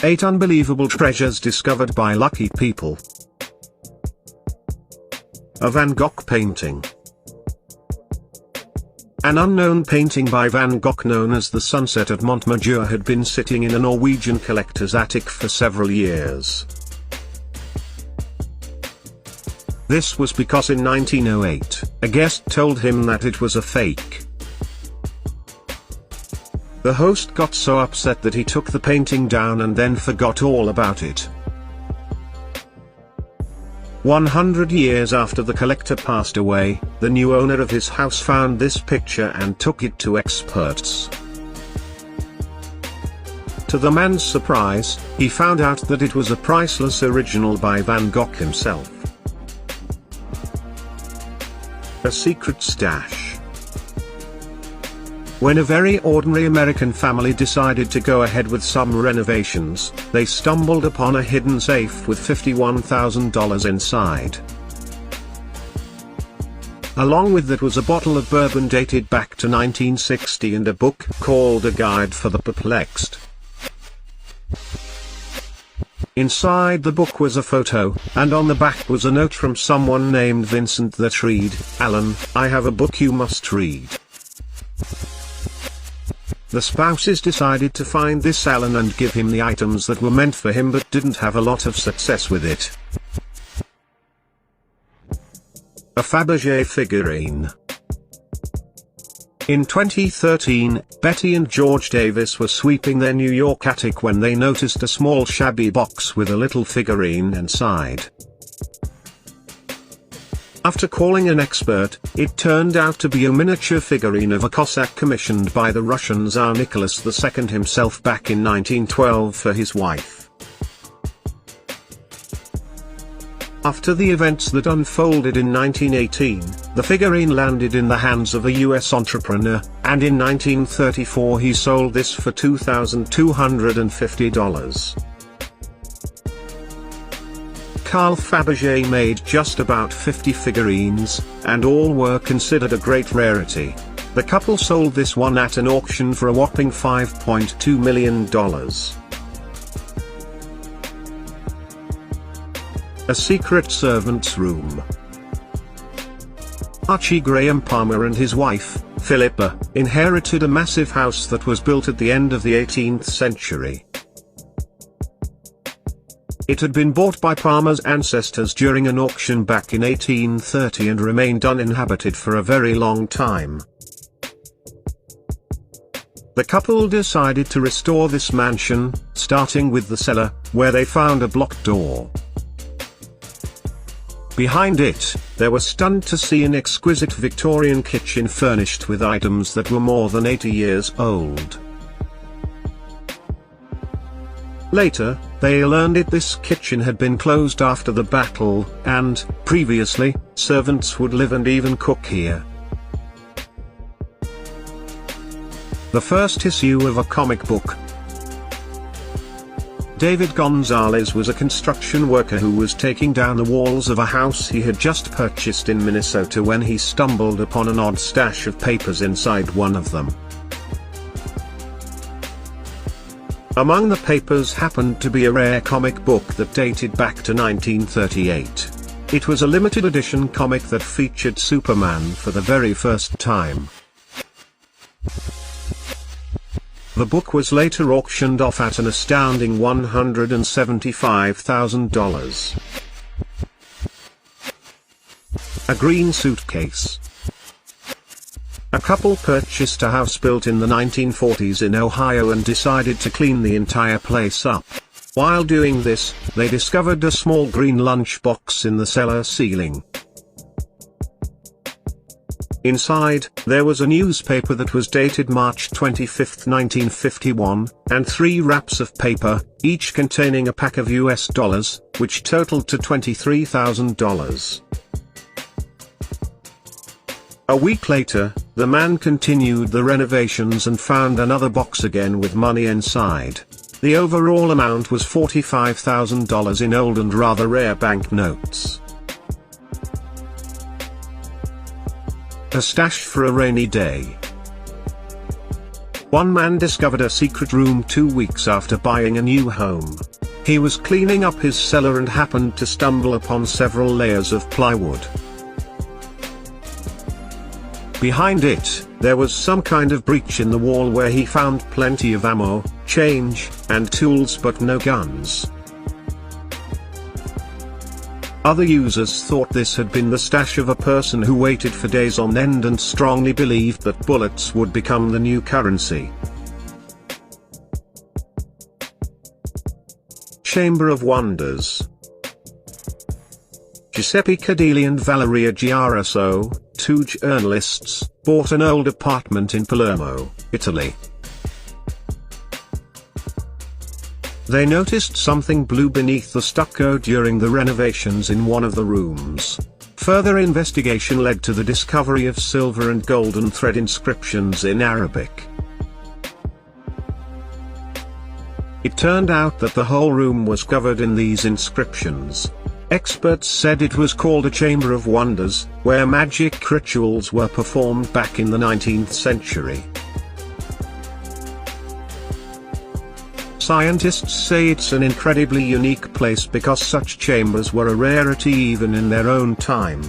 8 Unbelievable Treasures Discovered by Lucky People. A Van Gogh Painting. An unknown painting by Van Gogh known as The Sunset at Montmajour had been sitting in a Norwegian collector's attic for several years. This was because in 1908, a guest told him that it was a fake. The host got so upset that he took the painting down and then forgot all about it. 100 years after the collector passed away, the new owner of his house found this picture and took it to experts. To the man's surprise, he found out that it was a priceless original by Van Gogh himself. A secret stash. When a very ordinary American family decided to go ahead with some renovations, they stumbled upon a hidden safe with $51,000 inside. Along with that was a bottle of bourbon dated back to 1960 and a book called A Guide for the Perplexed. Inside the book was a photo, and on the back was a note from someone named Vincent that read, "Alan, I have a book you must read." The spouses decided to find this Alan and give him the items that were meant for him but didn't have a lot of success with it. A Feberge Figurine. In 2013, Betty and George Davis were sweeping their New York attic when they noticed a small shabby box with a little figurine inside. After calling an expert, it turned out to be a miniature figurine of a Cossack commissioned by the Russian Tsar Nicholas II himself back in 1912 for his wife. After the events that unfolded in 1918, the figurine landed in the hands of a US entrepreneur, and in 1934 he sold this for $2,250. Carl Faberge made just about 50 figurines, and all were considered a great rarity. The couple sold this one at an auction for a whopping $5.2 million. A secret servant's room. Archie Graham Palmer and his wife, Philippa, inherited a massive house that was built at the end of the 18th century. It had been bought by Palmer's ancestors during an auction back in 1830 and remained uninhabited for a very long time. The couple decided to restore this mansion, starting with the cellar, where they found a blocked door. Behind it, they were stunned to see an exquisite Victorian kitchen furnished with items that were more than 80 years old. Later, they learned this kitchen had been closed after the battle, and, previously, servants would live and even cook here. The first issue of a comic book. David Gonzalez was a construction worker who was taking down the walls of a house he had just purchased in Minnesota when he stumbled upon an odd stash of papers inside one of them. Among the papers happened to be a rare comic book that dated back to 1938. It was a limited edition comic that featured Superman for the very first time. The book was later auctioned off at an astounding $175,000. A green suitcase. A couple purchased a house built in the 1940s in Ohio and decided to clean the entire place up. While doing this, they discovered a small green lunchbox in the cellar ceiling. Inside, there was a newspaper that was dated March 25, 1951, and 3 wraps of paper, each containing a pack of US dollars, which totaled to $23,000. A week later, the man continued the renovations and found another box again with money inside. The overall amount was $45,000 in old and rather rare banknotes. A stash for a rainy day. One man discovered a secret room 2 weeks after buying a new home. He was cleaning up his cellar and happened to stumble upon several layers of plywood. Behind it, there was some kind of breach in the wall where he found plenty of ammo, change, and tools but no guns. Other users thought this had been the stash of a person who waited for days on end and strongly believed that bullets would become the new currency. Chamber of Wonders. Giuseppe Cadili and Valeria Giaraso, two journalists, bought an old apartment in Palermo, Italy. They noticed something blue beneath the stucco during the renovations in one of the rooms. Further investigation led to the discovery of silver and golden thread inscriptions in Arabic. It turned out that the whole room was covered in these inscriptions. Experts said it was called a Chamber of Wonders, where magic rituals were performed back in the 19th century. Scientists say it's an incredibly unique place because such chambers were a rarity even in their own time.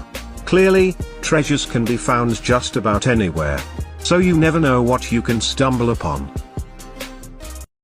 Clearly, treasures can be found just about anywhere. So you never know what you can stumble upon.